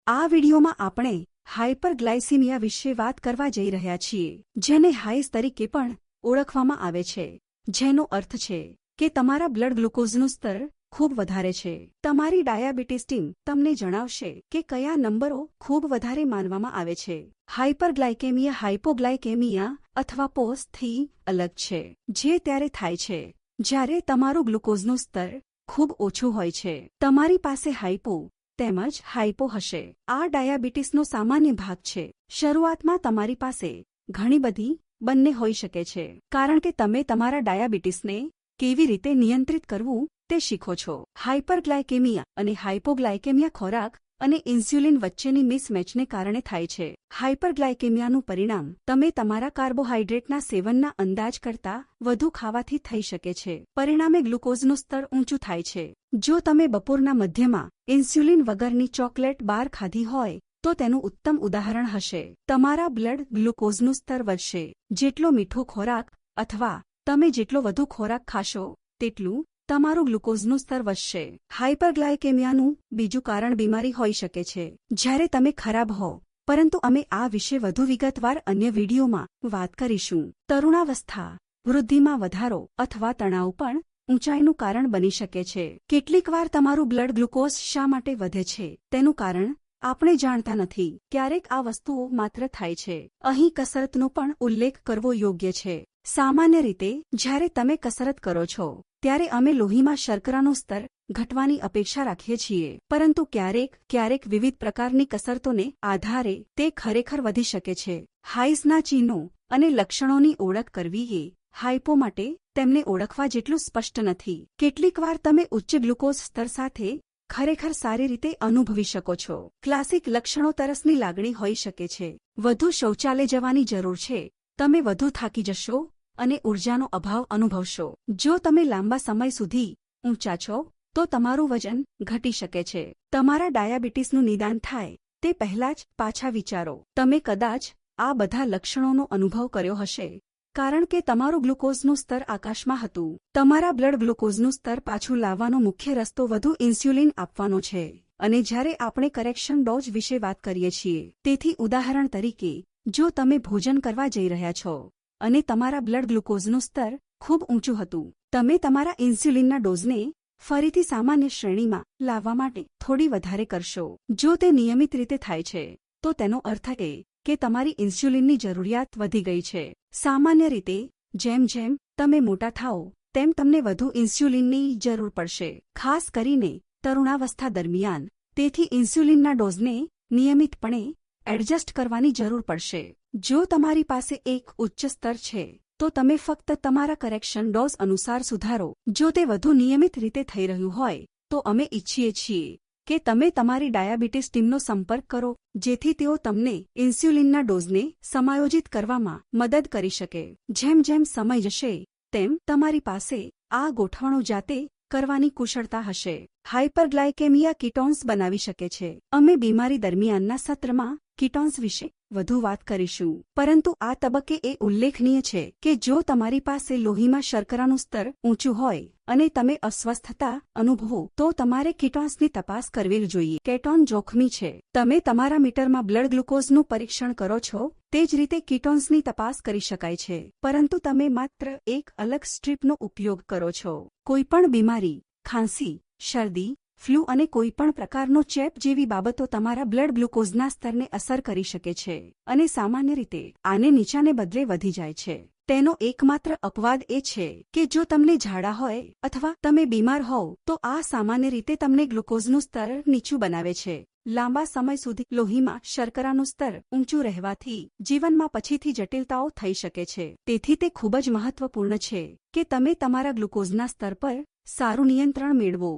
આ વિડિયોમાં આપણે હાઇપરગ્લાયસીમિયા વિશે વાત કરવા જઈ રહ્યા છીએ, જેને હાઈસ તરીકે પણ ઓળખવામાં આવે છે, જેનો અર્થ છે કે તમારા બ્લડ ગ્લુકોઝનું સ્તર ખૂબ વધારે છે. તમારી ડાયાબિટીસ ટીમ તમને જણાવશે કે કયા નંબરો ખૂબ વધારે માનવામાં આવે છે. હાઇપરગ્લાયકેમિયા હાઇપોગ્લાયકેમિયા અથવા પોસ થી અલગ છે, જે ત્યારે થાય છે જ્યારે તમારું ગ્લુકોઝનું સ્તર ખૂબ ઓછું હોય છે. તમારી પાસે હાઇપો તેમજ હાઇપો હશે. આ ડાયાબિટીસનો સામાન્ય ભાગ છે. શરૂઆતમાં તમારી પાસે ઘણી બધી બંને હોઈ શકે છે, કારણ કે તમે તમારા ડાયાબિટીસને કેવી રીતે નિયંત્રિત કરવું તે શીખો છો. હાઇપરગ્લાયકેમિયા અને હાઇપોગ્લાયકેમિયા ખોરાક અને ઇન્સ્યુલિન વચ્ચેની મિસમેચને કારણે થાય છે. હાઇપરગ્લાયકેમિયાનું પરિણામ તમે તમારા કાર્બોહાઈડ્રેટના સેવનના અંદાજ કરતાં વધુ ખાવાથી થઈ શકે છે. પરિણામે ગ્લુકોઝનું સ્તર ઊંચું થાય છે. જો તમે બપોરના મધ્યમાં ઇન્સ્યુલિન વગરની ચોકલેટ બાર ખાધી હોય તો તેનું ઉત્તમ ઉદાહરણ હશે. તમારા બ્લડ ગ્લુકોઝનું સ્તર વધશે. જેટલો મીઠો ખોરાક અથવા તમે જેટલો વધુ ખોરાક ખાશો તેટલું તમારું ગ્લુકોઝનું સ્તર વધશે. હાઇપરગ્લાયકેમિયાનું બીજું કારણ બીમારી હોઈ શકે છે જ્યારે તમે ખરાબ હો, પરંતુ અમે આ વિશે વધુ વિગતવાર અન્ય વિડીયોમાં વાત કરીશું. તરુણાવસ્થા, વૃદ્ધિમાં વધારો અથવા તણાવ પણ ઊંચાઈનું કારણ બની શકે છે. કેટલીકવાર તમારું બ્લડ ગ્લુકોઝ શા માટે વધે છે તેનું કારણ આપણે જાણતા નથી. ક્યારેક આ વસ્તુઓ માત્ર થાય છે. અહીં કસરતનો પણ ઉલ્લેખ કરવો યોગ્ય છે. સામાન્ય રીતે જ્યારે તમે કસરત કરો છો ત્યારે અમે લોહીમાં શર્કરાનું સ્તર ઘટવાની અપેક્ષા રાખીએ છીએ, પરંતુ ક્યારેક વિવિધ પ્રકારની કસરતોને આધારે તે ખરેખર વધી શકે છે. હાઈસના ચિહ્નો અને લક્ષણોની ઓળખ કરવી એ હાઇપો માટે તેમને ઓળખવા જેટલું સ્પષ્ટ નથી. કેટલીકવાર તમે ઉચ્ચ ગ્લુકોઝ સ્તર સાથે ખરેખર સારી રીતે અનુભવી શકો છો. ક્લાસિક લક્ષણો તરસની લાગણી હોઈ શકે છે, વધુ શૌચાલય જવાની જરૂર છે, તમે વધુ થાકી જશો અને ઊર્જાનો અભાવ અનુભવશો. જો તમે લાંબા સમય સુધી ઊંચા છો તો તમારું વજન ઘટી શકે છે. તમારા ડાયાબિટીસનું નિદાન થાય તે પહેલાં જ પાછા વિચારો. તમે કદાચ આ બધા લક્ષણોનો અનુભવ કર્યો હશે કારણ કે તમારું ગ્લુકોઝનું સ્તર આકાશમાં હતું. તમારા બ્લડ ગ્લુકોઝનું સ્તર પાછું લાવવાનો મુખ્ય રસ્તો વધુ ઇન્સ્યુલિન આપવાનો છે, અને જ્યારે આપણે કરેક્શન ડોઝ વિશે વાત કરીએ છીએ, તેથી ઉદાહરણ તરીકે જો તમે ભોજન કરવા જઈ રહ્યા છો અને તમારા બ્લડ ગ્લુકોઝનું સ્તર ખૂબ ઊંચું હતું, તમે તમારા ઇન્સ્યુલિનના ડોઝને ફરીથી સામાન્ય શ્રેણીમાં લાવવા માટે થોડી વધારે કરશો. જો તે નિયમિત રીતે થાય છે તો તેનો અર્થ એ કે તમારી ઇન્સ્યુલિનની જરૂરિયાત વધી ગઈ છે. સામાન્ય રીતે જેમ જેમ તમે મોટા થાઓ તેમ તમને વધુ ઇન્સ્યુલિનની જરૂર પડશે, ખાસ કરીને તરુણાવસ્થા દરમિયાન. તેથી ઇન્સ્યુલિનના ડોઝને નિયમિતપણે એડજસ્ટ કરવાની જરૂર પડશે. જો તમારી પાસે એક ઉચ્ચ સ્તર છે તો તમે ફક્ત તમારા કરેક્શન ડોઝ અનુસાર સુધારો. જો તે વધુ નિયમિત રીતે થઈ રહ્યું હોય તો અમે ઈચ્છીએ છીએ કે તમે તમારી ડાયાબિટીસ ટીમનો સંપર્ક કરો જેથી તેઓ તમને ઇન્સ્યુલિનના ડોઝને સમાયોજિત કરવામાં મદદ કરી શકે. જેમ જેમ સમય જશે તેમ તમારી પાસે આ ગોઠવણો જાતે કરવાની કુશળતા હશે. હાઇપરગ્લાયકેમિયા કીટોન્સ બનાવી શકે છે. અમે બીમારી દરમિયાનના સત્રમાં કીટોન્સ વિશે વધુ વાત કરીશું, પરંતુ આ તબક્કે એ ઉલ્લેખનીય છે કે જો તમારી પાસે લોહીમાં શર્કરાનું સ્તર ઊંચું હોય અને તમે અસ્વસ્થતા અનુભવો તો તમારે કીટોન્સની તપાસ કરવી જોઈએ. કેટોન જોખમી છે. તમે તમારા મીટરમાં બ્લડ ગ્લુકોઝનું પરીક્ષણ કરો છો તે જ રીતે કીટોન્સની તપાસ કરી શકાય છે, પરંતુ તમે માત્ર એક અલગ સ્ટ્રીપનો ઉપયોગ કરો છો. કોઈપણ બીમારી, ખાંસી, શરદી, ફ્લૂ અને કોઈપણ પ્રકારનો ચેપ જેવી બાબતો તમારા બ્લડ ગ્લુકોઝના સ્તરને અસર કરી શકે છે, અને સામાન્ય રીતે આને નીચાને બદલે વધી જાય છે. તેનો એકમાત્ર અપવાદ એ છે કે જો તમને ઝાડા હોય અથવા તમે બીમાર હોવ તો આ સામાન્ય રીતે તમને ગ્લુકોઝનું સ્તર નીચું બનાવે છે. લાંબા સમય સુધી લોહીમાં શર્કરાનું સ્તર ઊંચું રહેવાથી જીવનમાં પછીથી જટિલતાઓ થઈ શકે છે. તેથી તે ખૂબ જ મહત્વપૂર્ણ છે કે તમે તમારા ગ્લુકોઝના સ્તર પર સારું નિયંત્રણ મેળવો.